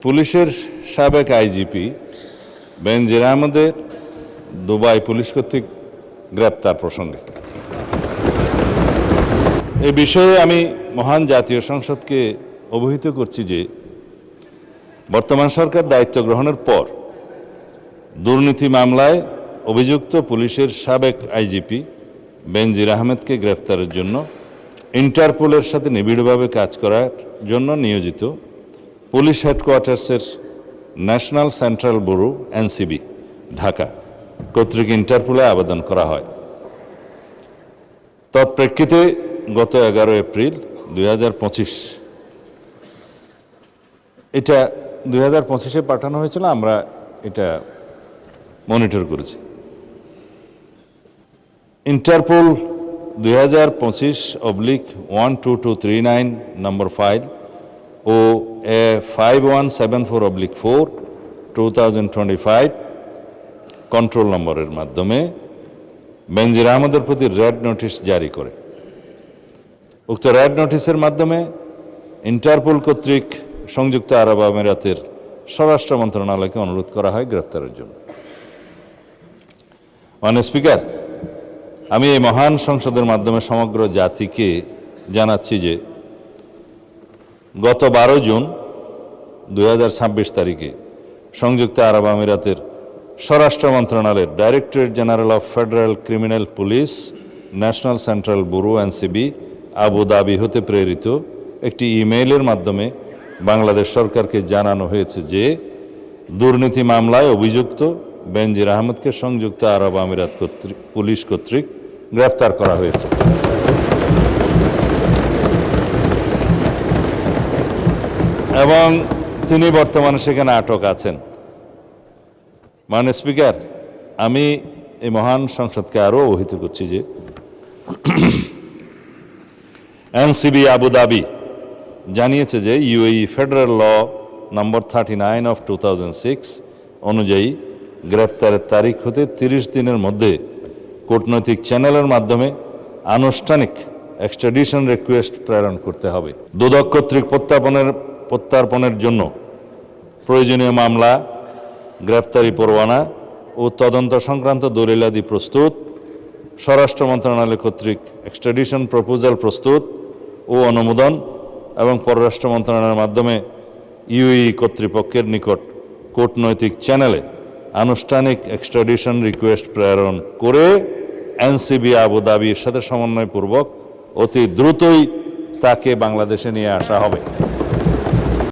পুলিশের সাবেক আইজিপি বেনজির আহমেদের দুবাই পুলিশ কর্তৃক গ্রেপ্তার প্রসঙ্গে এ বিষয়ে আমি মহান জাতীয় সংসদকে অবহিত করছি যে বর্তমান সরকার দায়িত্ব গ্রহণের পর দুর্নীতি মামলায় অভিযুক্ত পুলিশের সাবেক আইজিপি বেনজির আহমেদকে গ্রেফতারের জন্য ইন্টারপোলের সাথে নিবিড়ভাবে কাজ করার জন্য নিয়োজিত পুলিশ হেডকোয়ার্টার্সের national central bureau NCB Dhaka কর্তৃক ইন্টারপোলে আবেদন করা হয়। তৎপ্রেক্ষিতে গত 11 এপ্রিল 2025 এটা 2025-এ পাঠানো হয়েছিল, আমরা এটা মনিটর করেছি। ইন্টারপোল 2025/12239 নম্বর ফাইল ও 5174/4 2025 কন্ট্রোল নম্বরের মাধ্যমে বেনজির আহমেদের প্রতি রেড নোটিশ জারি করে। উক্ত রেড নোটিশের মাধ্যমে ইন্টারপোল কর্তৃক সংযুক্ত আরব আমিরাতের স্বরাষ্ট্র মন্ত্রণালয়কে অনুরোধ করা হয় গ্রেফতারের জন্য। মাননীয় স্পিকার, আমি এই মহান সংসদের মাধ্যমে সমগ্র জাতিকে জানাচ্ছি যে গত 12 জুন 2026 তারিখে সংযুক্ত আরব আমিরাতের স্বরাষ্ট্র মন্ত্রণালয়ের directorate general of federal criminal police national central bureau NCB Abu Dhabi হতে প্রেরিত একটি ইমেইলের মাধ্যমে বাংলাদেশ সরকারকে জানানো হয়েছে যে দুর্নীতি মামলায় অভিযুক্ত বেনজির আহমেদকে সংযুক্ত আরব আমিরাত পুলিশ কর্তৃক গ্রেফতার করা হয়েছে এবং তিনি বর্তমানে সেখানে আটক আছেন। মাননীয় স্পিকার, আমি এই মহান সংসদকে আরও অবহিত করছি যে এনসিবি আবুধাবি জানিয়েছে যে ইউএই ফেডারেল ল নম্বর 39/2006 অনুযায়ী গ্রেপ্তারের তারিখ হতে 30 দিনের মধ্যে কূটনৈতিক চ্যানেলের মাধ্যমে আনুষ্ঠানিক এক্সট্রাডিশন রিকোয়েস্ট প্রেরণ করতে হবে। দুদক কর্তৃক প্রত্যার্পণের জন্য প্রয়োজনীয় মামলা, গ্রেপ্তারি পরোয়ানা ও তদন্ত সংক্রান্ত দলিলাদি প্রস্তুত, স্বরাষ্ট্র মন্ত্রণালয় কর্তৃক এক্সট্রাডিশন প্রপোজাল প্রস্তুত ও অনুমোদন এবং পররাষ্ট্র মন্ত্রণালয়ের মাধ্যমে ইউএই কর্তৃপক্ষের নিকট কূটনৈতিক চ্যানেলে আনুষ্ঠানিক এক্সট্রাডিশন রিকোয়েস্ট প্রেরণ করে এনসিবি আবুধাবির সাথে সমন্বয়পূর্বক অতি দ্রুতই তাকে বাংলাদেশে নিয়ে আসা হবে।